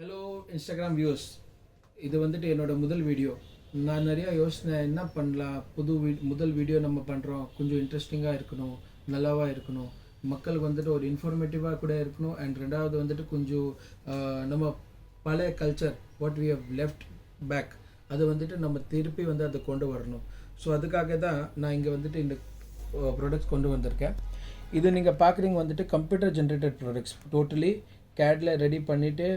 Hello Instagram views, இது வந்துட்டு என்னோட முதல் வீடியோ. நான் நிறையா யோசனை என்ன பண்ணலாம். முதல் வீடியோ நம்ம பண்ணுறோம், கொஞ்சம் இன்ட்ரெஸ்டிங்காக இருக்கணும், நல்லாவாக இருக்கணும், மக்களுக்கு வந்துட்டு ஒரு இன்ஃபர்மேட்டிவாக கூட இருக்கணும். அண்ட் ரெண்டாவது வந்துட்டு கொஞ்சம் நம்ம பழைய culture what we have left back அது வந்துட்டு நம்ம திருப்பி வந்து அதை கொண்டு வரணும். ஸோ அதுக்காக தான் நான் இங்கே வந்துட்டு இந்த ப்ராடக்ட்ஸ் கொண்டு வந்திருக்கேன். இது நீங்கள் பார்க்குறீங்க வந்துட்டு கம்ப்யூட்டர் ஜென்ரேட்டட் ப்ராடக்ட்ஸ், டோட்டலி கேடில் ரெடி பண்ணிவிட்டு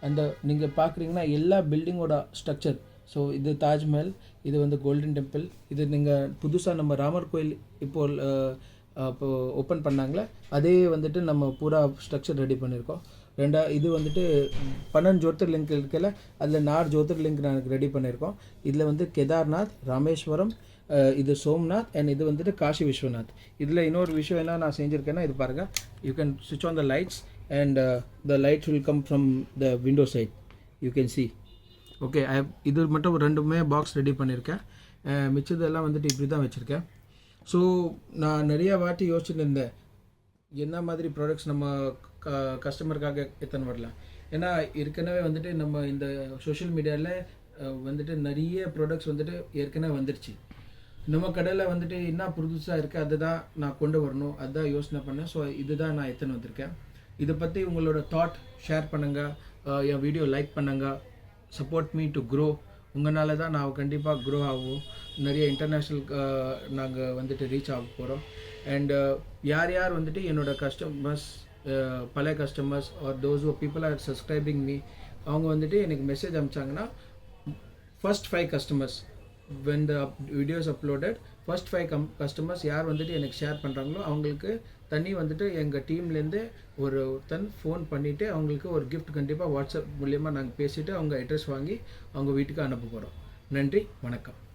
அந்த நீங்கள் பார்க்குறீங்கன்னா எல்லா பில்டிங்கோட ஸ்ட்ரக்சர். ஸோ இது தாஜ்மஹல், இது வந்து கோல்டன் டெம்பிள், இது நீங்கள் புதுசாக நம்ம ராமர் கோயில் இப்போ ஓப்பன் பண்ணாங்களே அதே வந்துட்டு நம்ம பூரா ஸ்ட்ரக்சர் ரெடி பண்ணியிருக்கோம். இது வந்துட்டு 12 ஜோதிர்லிங்க் இருக்கல, அதில் 4 ஜோதிர்லிங்க் நான் ரெடி பண்ணியிருக்கோம். இதில் வந்து கேதார்நாத், ராமேஸ்வரம், இது சோம்நாத் அண்ட் இது வந்துட்டு காஷி விஸ்வநாத். இதில் இன்னொரு விஷயம் என்ன நான் செஞ்சுருக்கேன்னா, இது பாருங்கள், யூ கேன் ஸ்விட்ச் on the lights and the lights will come from the window side, you can see. Okay, இது மட்டும் ரெண்டுமே பாக்ஸ் ரெடி பண்ணியிருக்கேன். மிச்சதெல்லாம் வந்துட்டு இப்படி தான் வச்சுருக்கேன். ஸோ நான் நிறையா வாட்டி யோசிச்சுட்டு இருந்தேன் என்ன மாதிரி ப்ராடக்ட்ஸ் நம்ம கஸ்டமருக்காக எத்தனை வரலாம். ஏன்னா ஏற்கனவே வந்துட்டு நம்ம இந்த சோஷியல் மீடியாவில் வந்துட்டு நிறைய ப்ராடக்ட்ஸ் வந்துட்டு ஏற்கனவே வந்துருச்சு. நம்ம கடையில் வந்துட்டு என்ன புதுசாக இருக்குது அதை தான் நான் கொண்டு வரணும், அதுதான் யோசனை பண்ணேன். ஸோ இதுதான் நான் எத்தனை வந்திருக்கேன். இதை பற்றி உங்களோட தாட் ஷேர் பண்ணுங்கள், என் வீடியோ லைக் பண்ணுங்கள், சப்போர்ட் மீ டு க்ரோ. உங்களால் தான் நான் கண்டிப்பாக க்ரோ ஆகும், நிறைய இன்டர்நேஷ்னல் நாங்கள் வந்துட்டு ரீச் ஆக போகிறோம். அண்டு யார் யார் வந்துட்டு என்னோடய கஸ்டமர்ஸ், பழைய customers are those people are subscribing me, அவங்க வந்துட்டு எனக்கு மெசேஜ் அனுப்பிச்சாங்கன்னா first 5 customers when the video is uploaded, first 5 customers யார் வந்துட்டு எனக்கு ஷேர் பண்ணுறாங்களோ அவங்களுக்கு தண்ணி வந்துட்டு எங்கள் டீம்லேருந்து ஒருத்தன் ஃபோன் பண்ணிவிட்டு அவங்களுக்கு ஒரு கிஃப்ட் கண்டிப்பாக வாட்ஸ்அப் மூலியமாக நாங்கள் பேசிவிட்டு அவங்க அட்ரஸ் வாங்கி அவங்க வீட்டுக்கு அனுப்ப போகிறோம். நன்றி, வணக்கம்.